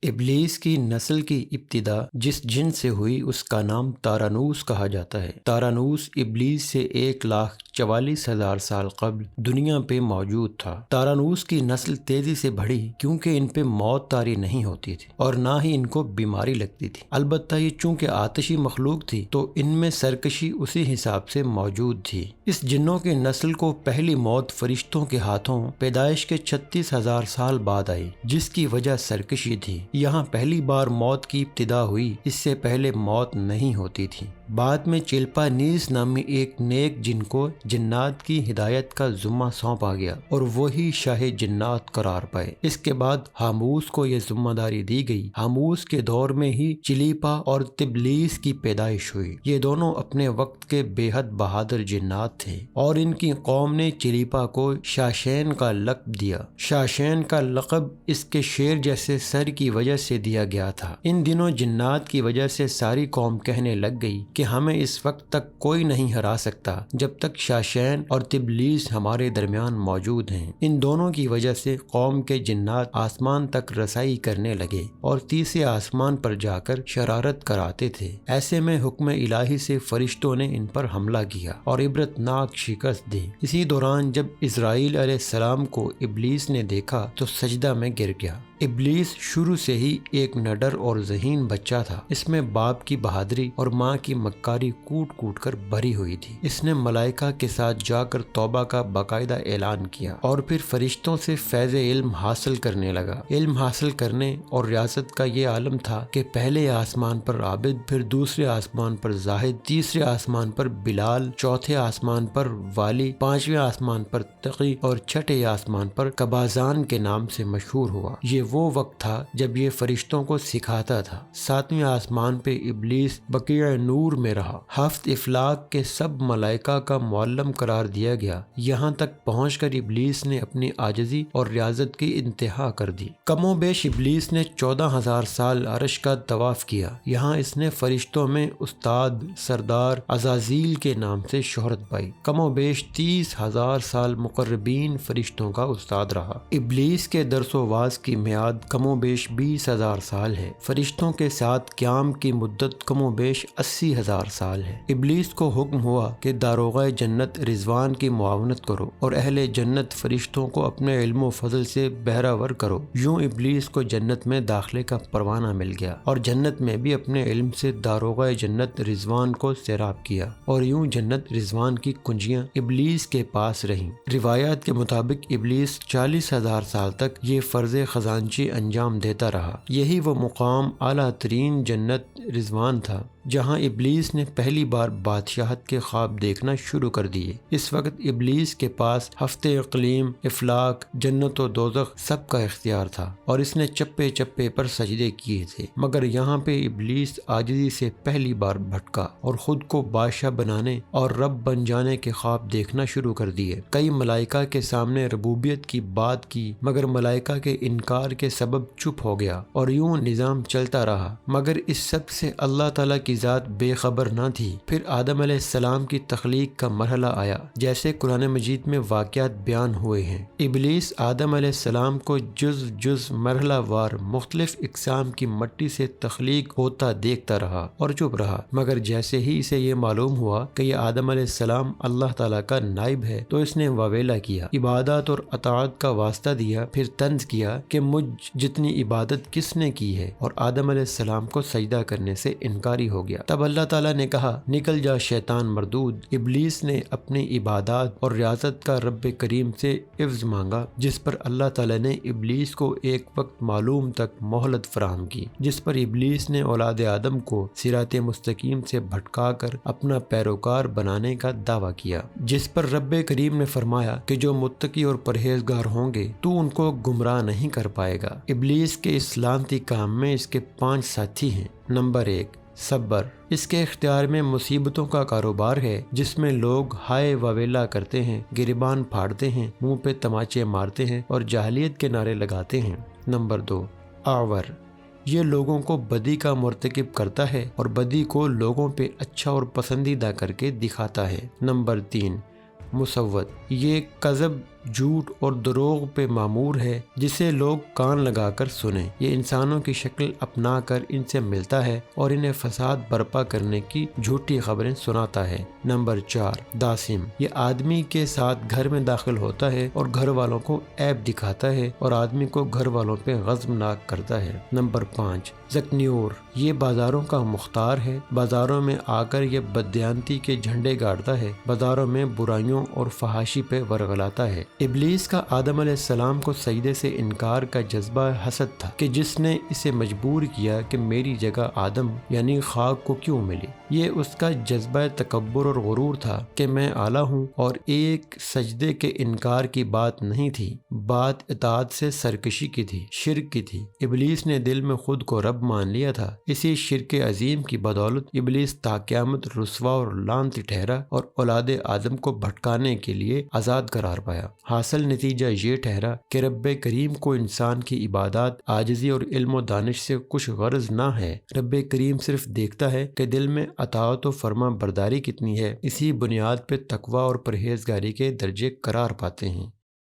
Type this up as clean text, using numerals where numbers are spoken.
ابلیس کی نسل کی ابتدا جس جن سے ہوئی اس کا نام تارانوس کہا جاتا ہے۔ تارانوس ابلیس سے 1,44,000 سال قبل دنیا پہ موجود تھا۔ تارانوس کی نسل تیزی سے بڑھی کیونکہ ان پہ موت طاری نہیں ہوتی تھی اور نہ ہی ان کو بیماری لگتی تھی۔ البتہ یہ چونکہ آتشی مخلوق تھی تو ان میں سرکشی اسی حساب سے موجود تھی۔ اس جنوں کی نسل کو پہلی موت فرشتوں کے ہاتھوں پیدائش کے 36,000 سال بعد آئی، جس کی وجہ سرکشی تھی۔ یہاں پہلی بار موت کی ابتدا ہوئی، اس سے پہلے موت نہیں ہوتی تھی۔ بعد میں چیلپا نیز نامی ایک نیک جن کو جنات کی ہدایت کا ذمہ سونپا گیا اور وہی شاہ جنات قرار پائے۔ اس کے بعد ہاموس کو یہ ذمہ داری دی گئی۔ ہاموس کے دور میں ہی چلیپا اور تبلیس کی پیدائش ہوئی۔ یہ دونوں اپنے وقت کے بے حد بہادر جنات تھے اور ان کی قوم نے چلیپا کو شاشین کا لقب دیا۔ شاشین کا لقب اس کے شیر جیسے سر کی وجہ سے دیا گیا تھا۔ ان دنوں جنات کی وجہ سے ساری قوم کہنے لگ گئی کہ ہمیں اس وقت تک کوئی نہیں ہرا سکتا جب تک شاشین اور تبلیس ہمارے درمیان موجود ہیں۔ ان دونوں کی وجہ سے قوم کے جنات آسمان تک رسائی کرنے لگے اور تیسرے آسمان پر جا کر شرارت کراتے تھے۔ ایسے میں حکم الہی سے فرشتوں نے ان پر حملہ کیا اور عبرتناک شکست دی۔ اسی دوران جب اسرائیل علیہ السلام کو ابلیس نے دیکھا تو سجدہ میں گر گیا۔ ابلیس شروع سے ہی ایک نڈر اور ذہین بچہ تھا۔ اس میں باپ کی بہادری اور ماں کی مکاری کوٹ کوٹ کر بھری ہوئی تھی۔ اس نے ملائکہ کے ساتھ جا کر توبہ کا باقاعدہ اعلان کیا اور پھر فرشتوں سے فیض علم حاصل کرنے لگا۔ علم حاصل کرنے اور ریاست کا یہ عالم تھا کہ پہلے آسمان پر عابد، پھر دوسرے آسمان پر زاہد، تیسرے آسمان پر بلال، چوتھے آسمان پر والی، پانچویں آسمان پر تقی اور چھٹے آسمان پر قبازان کے نام سے مشہور ہوا۔ یہ وہ وقت تھا جب یہ فرشتوں کو سکھاتا تھا۔ ساتویں آسمان پہ ابلیس بقیع نور میں رہا۔ ہفت افلاک کے سب ملائکہ کا معلم قرار دیا گیا۔ یہاں تک پہنچ کر ابلیس نے اپنی عاجزی اور ریاضت کی انتہا کر دی۔ کم و بیش ابلیس نے 14,000 سال عرش کا طواف کیا۔ یہاں اس نے فرشتوں میں استاد، سردار، عزازیل کے نام سے شہرت پائی۔ کم و بیش 30,000 سال مقربین فرشتوں کا استاد رہا۔ ابلیس کے درس و واعظ کی میعاد کم و بیش 20,000 سال ہے۔ فرشتوں کے ساتھ قیام کی مدت کم و بیش 80,000 سال ہے۔ ابلیس کو حکم ہوا کہ داروغہ جنت رضوان کی معاونت کرو اور اہل جنت فرشتوں کو اپنے علم و فضل سے بہرہ کرو۔ یوں ابلیس کو جنت میں داخلے کا پروانہ مل گیا اور جنت میں بھی اپنے علم سے داروغہ جنت رضوان کو سیراب کیا اور یوں جنت رضوان کی کنجیاں ابلیس کے پاس رہیں۔ روایات کے مطابق ابلیس 40,000 سال تک یہ فرض خزانچی انجام دیتا رہا۔ یہی وہ مقام اعلیٰ ترین جنت رضوان تھا جہاں ابلیس نے پہلی بار بادشاہت کے خواب دیکھنا شروع کر دیے۔ اس وقت ابلیس کے پاس ہفت اقلیم، افلاک، جنت و دوزخ سب کا اختیار تھا اور اس نے چپے چپے پر سجدے کیے تھے، مگر یہاں پہ ابلیس عاجزی سے پہلی بار بھٹکا اور خود کو بادشاہ بنانے اور رب بن جانے کے خواب دیکھنا شروع کر دیے۔ کئی ملائکہ کے سامنے ربوبیت کی بات کی مگر ملائکہ کے انکار کے سبب چپ ہو گیا اور یوں نظام چلتا رہا، مگر اس سب سے اللہ تعالیٰ کی ذات بے خبر نہ تھی۔ پھر آدم علیہ السلام کی تخلیق کا مرحلہ آیا، جیسے قرآن مجید میں واقعات بیان ہوئے ہیں۔ ابلیس آدم علیہ السلام کو جز مرحلہ وار مختلف اقسام کی مٹی سے تخلیق ہوتا دیکھتا رہا اور چپ رہا، مگر جیسے ہی اسے یہ معلوم ہوا کہ یہ آدم علیہ السلام اللہ تعالیٰ کا نائب ہے تو اس نے واویلا کیا، عبادات اور اطاعت کا واسطہ دیا، پھر طنز کیا کہ مجھ جتنی عبادت کس نے کی ہے، اور آدم علیہ السلام کو سجدہ کرنے سے انکاری ہو گیا۔ تب اللہ تعالیٰ نے کہا، نکل جا شیطان مردود۔ ابلیس نے اپنی عبادات اور ریاضت کا رب کریم سے عوض مانگا، جس پر اللہ تعالیٰ نے ابلیس کو ایک وقت معلوم تک مہلت فراہم کی، جس پر ابلیس نے اولاد آدم کو صراط مستقیم سے بھٹکا کر اپنا پیروکار بنانے کا دعویٰ کیا، جس پر رب کریم نے فرمایا کہ جو متقی اور پرہیزگار ہوں گے تو ان کو گمراہ نہیں کر پائے گا۔ ابلیس کے اس لعنتی کام میں اس کے 5 ساتھی ہیں۔ نمبر 1، صبر۔ اس کے اختیار میں مصیبتوں کا کاروبار ہے، جس میں لوگ ہائے واویلا کرتے ہیں، گریبان پھاڑتے ہیں، منہ پہ تماچے مارتے ہیں اور جاہلیت کے نعرے لگاتے ہیں۔ نمبر 2، آور۔ یہ لوگوں کو بدی کا مرتکب کرتا ہے اور بدی کو لوگوں پہ اچھا اور پسندیدہ کر کے دکھاتا ہے۔ نمبر 3، مسوت۔ یہ کذب، جھوٹ اور دروغ پہ معمور ہے جسے لوگ کان لگا کر سنیں۔ یہ انسانوں کی شکل اپنا کر ان سے ملتا ہے اور انہیں فساد برپا کرنے کی جھوٹی خبریں سناتا ہے۔ نمبر 4، داسم، یہ آدمی کے ساتھ گھر میں داخل ہوتا ہے اور گھر والوں کو عیب دکھاتا ہے اور آدمی کو گھر والوں پہ غضبناک کرتا ہے۔ نمبر 5، زکنیور، یہ بازاروں کا مختار ہے، بازاروں میں آ کر یہ بددیانتی کے جھنڈے گاڑتا ہے، بازاروں میں برائیوں اور فحاشی پہ ورغلاتا ہے۔ ابلیس کا آدم علیہ السلام کو سجدے سے انکار کا جذبہ حسد تھا کہ جس نے اسے مجبور کیا کہ میری جگہ آدم یعنی خاک کو کیوں ملی۔ یہ اس کا جذبہ تکبر اور غرور تھا کہ میں اعلیٰ ہوں، اور ایک سجدے کے انکار کی بات نہیں تھی، بات اطاعت سے سرکشی کی تھی، شرک کی تھی۔ ابلیس نے دل میں خود کو رب مان لیا تھا۔ اسی شرک عظیم کی بدولت ابلیس تا قیامت رسوا اور لعنتی ٹھہرا اور اولاد آدم کو بھٹکانے کے لیے آزاد قرار پایا۔ حاصل نتیجہ یہ ٹھہرا کہ رب کریم کو انسان کی عبادات، عاجزی اور علم و دانش سے کچھ غرض نہ ہے۔ رب کریم صرف دیکھتا ہے کہ دل میں اطاعت و فرما برداری کتنی ہے۔ اسی بنیاد پہ تقوی اور پرہیزگاری کے درجے قرار پاتے ہیں۔